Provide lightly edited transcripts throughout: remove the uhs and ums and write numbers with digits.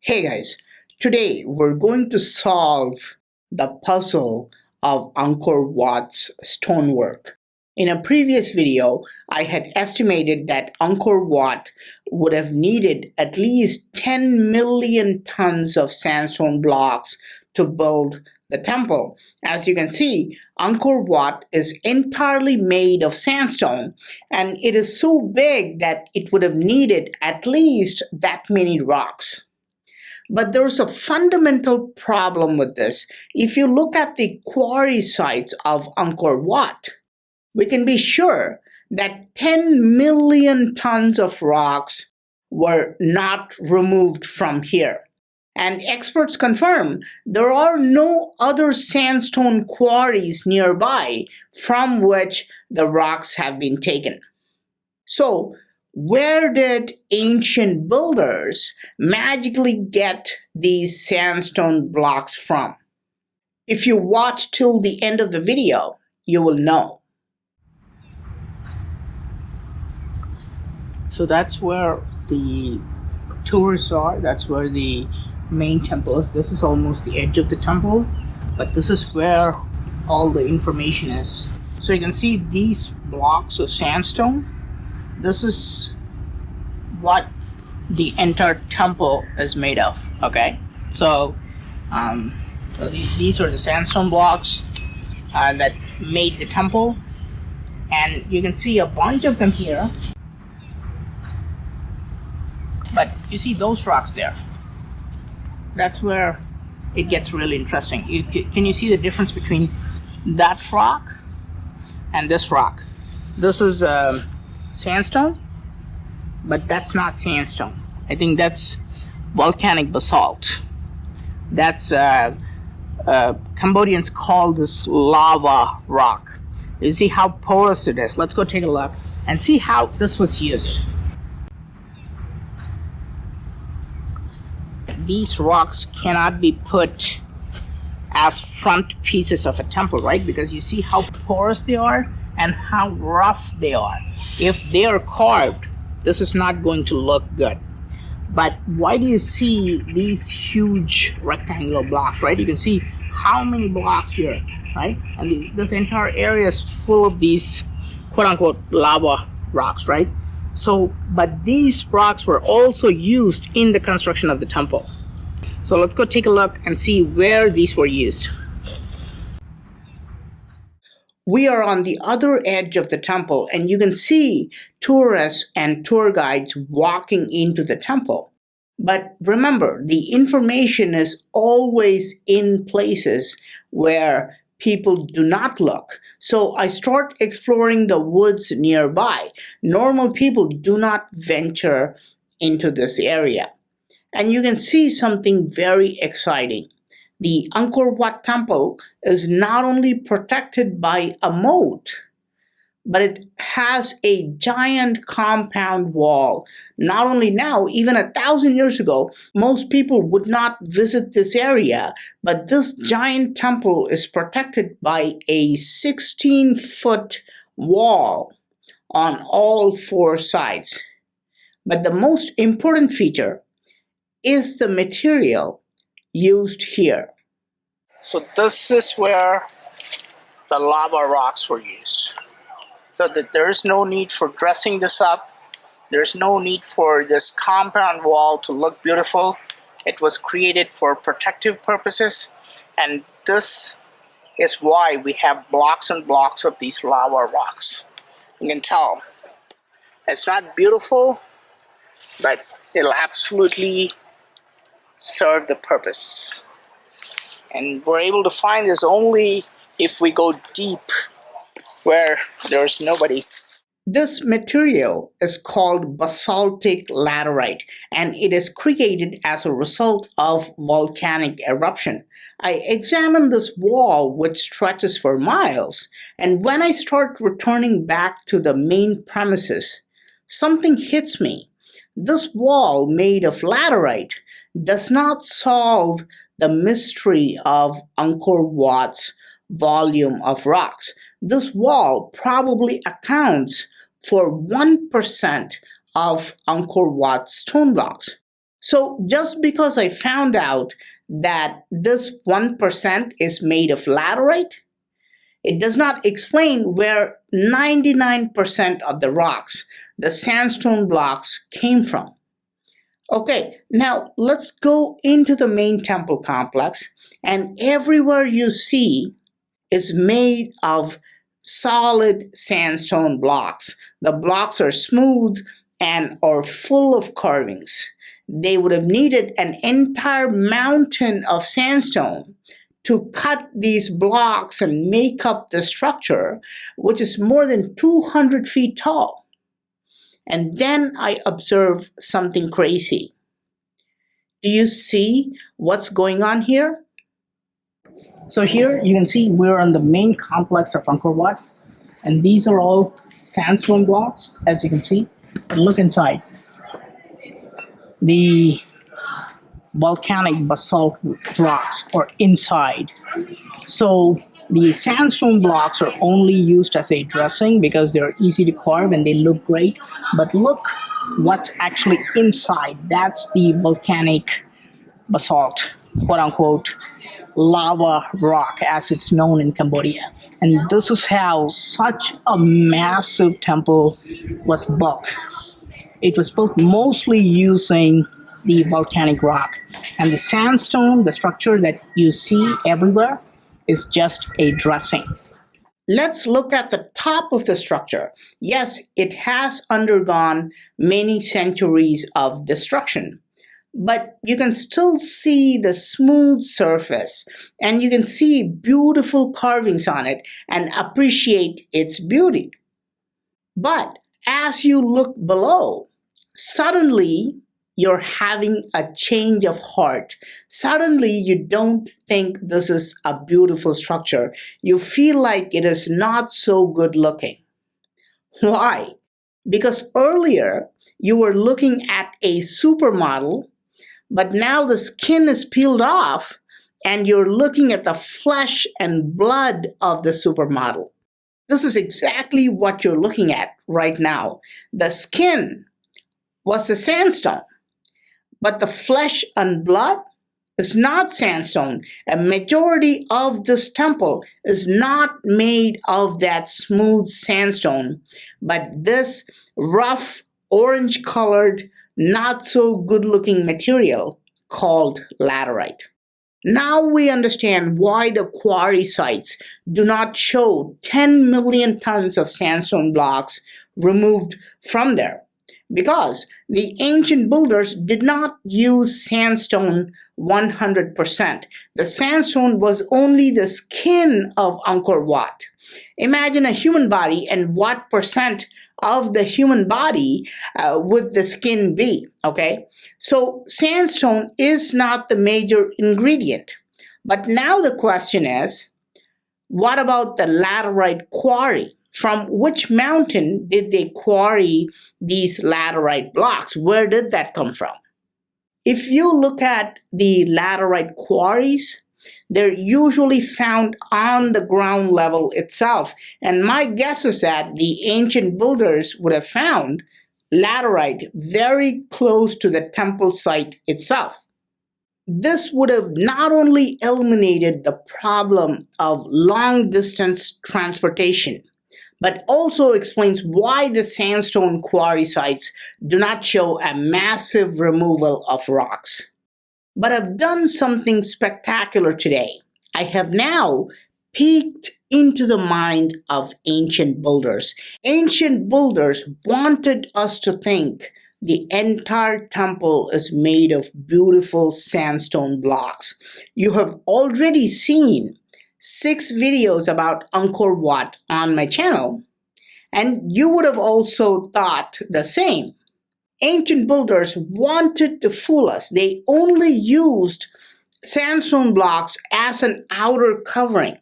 Hey guys, today we're going to solve the puzzle of Angkor Wat's stonework. In a previous video, I had estimated that Angkor Wat would have needed at least 10 million tons of sandstone blocks to build the temple. As you can see, Angkor Wat is entirely made of sandstone, and it is so big that it would have needed at least that many rocks. But there's a fundamental problem with this. If you look at the quarry sites of Angkor Wat, we can be sure that 10 million tons of rocks were not removed from here. And experts confirm there are no other sandstone quarries nearby from which the rocks have been taken. So, where did ancient builders magically get these sandstone blocks from? If you watch till the end of the video, you will know. So that's where the tourists are. That's where the main temple is. This is almost the edge of the temple, but this is where all the information is. So you can see these blocks of sandstone. This is what the entire temple is made of. Okay, so these are the sandstone blocks that made the temple, and you can see a bunch of them here. But you see those rocks there. That's where it gets really interesting. Can you see the difference between that rock and this rock? This is sandstone, but that's not sandstone. I think that's volcanic basalt. That's Cambodians call this lava rock. You see how porous it is. Let's go take a look and see how this was used. These rocks cannot be put as front pieces of a temple, right? Because you see how porous they are and how rough they are. If they are carved, this is not going to look good. But why do you see these huge rectangular blocks, right? You can see how many blocks here, right? And this entire area is full of these quote-unquote lava rocks, right? So, but these rocks were also used in the construction of the temple. So let's go take a look and see where these were used. We are on the other edge of the temple, and you can see tourists and tour guides walking into the temple. But remember, the information is always in places where people do not look. So I start exploring the woods nearby. Normal people do not venture into this area. And you can see something very exciting. The Angkor Wat temple is not only protected by a moat, but it has a giant compound wall. Not only now, even 1,000 years ago, most people would not visit this area, but this giant temple is protected by a 16-foot wall on all four sides. But the most important feature is the material used here. So this is where the lava rocks were used. So that there is no need for dressing this up. There's no need for this compound wall to look beautiful. It was created for protective purposes, and this is why we have blocks and blocks of these lava rocks. You can tell it's not beautiful, but it'll absolutely serve the purpose. And we're able to find this only if we go deep where there's nobody. This material is called basaltic laterite, and it is created as a result of volcanic eruption. I examined this wall, which stretches for miles, and when I start returning back to the main premises, something hits me. This wall made of laterite does not solve the mystery of Angkor Wat's volume of rocks. This wall probably accounts for 1% of Angkor Wat stone blocks. So just because I found out that this 1% is made of laterite, it does not explain where 99% of the rocks, the sandstone blocks, came from. Okay, now let's go into the main temple complex, and everywhere you see is made of solid sandstone blocks. The blocks are smooth and are full of carvings. They would have needed an entire mountain of sandstone to cut these blocks and make up the structure, which is more than 200 feet tall. And then I observe something crazy. Do you see what's going on here? So here you can see we're on the main complex of Angkor Wat, and these are all sandstone blocks, as you can see. But look inside. The volcanic basalt rocks are inside. So the sandstone blocks are only used as a dressing because they're easy to carve and they look great. But look what's actually inside. That's the volcanic basalt, quote unquote, lava rock as it's known in Cambodia. And this is how such a massive temple was built. It was built mostly using the volcanic rock. And the sandstone, the structure that you see everywhere, is just a dressing. Let's look at the top of the structure. Yes, it has undergone many centuries of destruction, but you can still see the smooth surface and you can see beautiful carvings on it and appreciate its beauty. But as you look below, suddenly you're having a change of heart. Suddenly you don't think this is a beautiful structure. You feel like it is not so good looking. Why? Because earlier you were looking at a supermodel, but now the skin is peeled off and you're looking at the flesh and blood of the supermodel. This is exactly what you're looking at right now. The skin was the sandstone, but the flesh and blood is not sandstone. A majority of this temple is not made of that smooth sandstone, but this rough, orange-colored, not so good-looking material called laterite. Now we understand why the quarry sites do not show 10 million tons of sandstone blocks removed from there, because the ancient builders did not use sandstone 100%. The sandstone was only the skin of Angkor Wat. Imagine a human body and what percent of the human body would the skin be, okay? So sandstone is not the major ingredient. But now the question is, what about the Laterite Quarry? From which mountain did they quarry these laterite blocks? Where did that come from? If you look at the laterite quarries, they're usually found on the ground level itself. And my guess is that the ancient builders would have found laterite very close to the temple site itself. This would have not only eliminated the problem of long-distance transportation, but also explains why the sandstone quarry sites do not show a massive removal of rocks. But I've done something spectacular today. I have now peeked into the mind of ancient builders. Ancient builders wanted us to think the entire temple is made of beautiful sandstone blocks. You have already seen 6 videos about Angkor Wat on my channel, and you would have also thought the same. Ancient builders wanted to fool us. They only used sandstone blocks as an outer covering.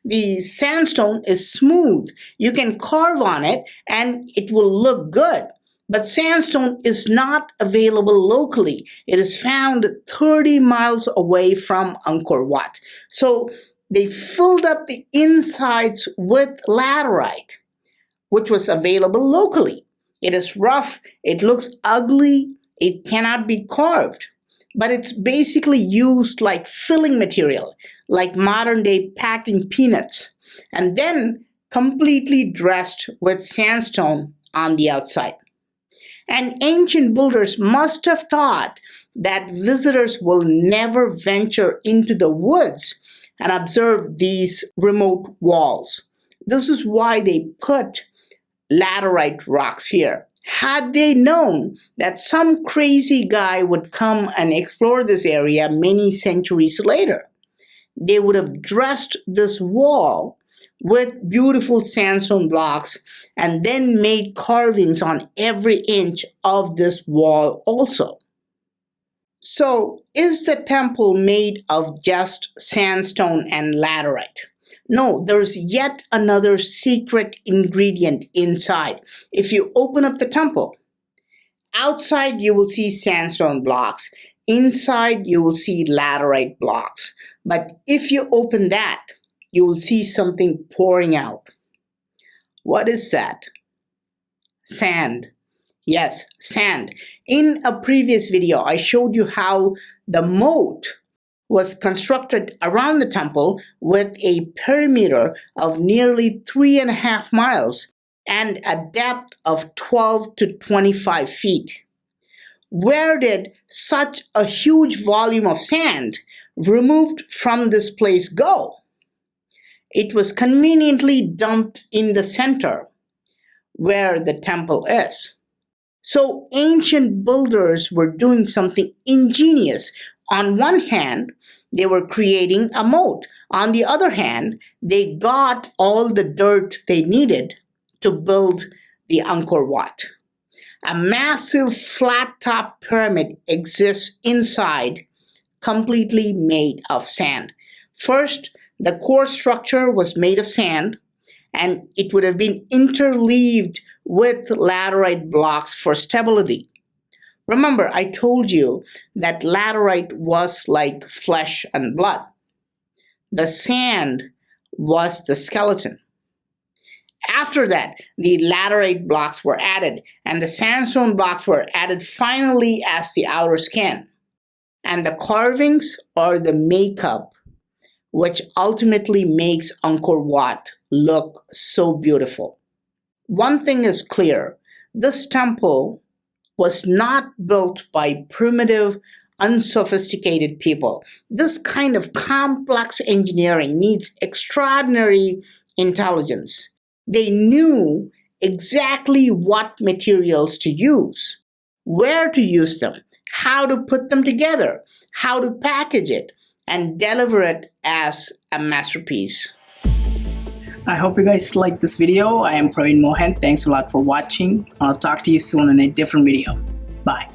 The sandstone is smooth. You can carve on it and it will look good. But sandstone is not available locally. It is found 30 miles away from Angkor Wat. So they filled up the insides with laterite, which was available locally. It is rough, it looks ugly, It cannot be carved, but it's basically used like filling material, like modern day packing peanuts, and then completely dressed with sandstone on the outside. And ancient builders must have thought that visitors will never venture into the woods and observe these remote walls. This is why they put laterite rocks here. Had they known that some crazy guy would come and explore this area many centuries later, they would have dressed this wall with beautiful sandstone blocks and then made carvings on every inch of this wall also. So, is the temple made of just sandstone and laterite? No, there's yet another secret ingredient inside. If you open up the temple, outside you will see sandstone blocks. Inside you will see laterite blocks. But if you open that, you will see something pouring out. What is that? Sand. Yes, sand. In a previous video, I showed you how the moat was constructed around the temple with a perimeter of nearly 3.5 miles and a depth of 12 to 25 feet. Where did such a huge volume of sand removed from this place go? It was conveniently dumped in the center where the temple is. So ancient builders were doing something ingenious. On one hand, they were creating a moat. On the other hand, they got all the dirt they needed to build the Angkor Wat. A massive flat-top pyramid exists inside, completely made of sand. First, the core structure was made of sand, and it would have been interleaved with laterite blocks for stability. Remember, I told you that laterite was like flesh and blood. The sand was the skeleton. After that, the laterite blocks were added, and the sandstone blocks were added finally as the outer skin. And the carvings are the makeup, which ultimately makes Angkor Wat look so beautiful. One thing is clear, this temple was not built by primitive, unsophisticated people. This kind of complex engineering needs extraordinary intelligence. They knew exactly what materials to use, where to use them, how to put them together, how to package it, and deliver it as a masterpiece. I hope you guys liked this video. I am Praveen Mohan. Thanks a lot for watching. I'll talk to you soon in a different video. Bye.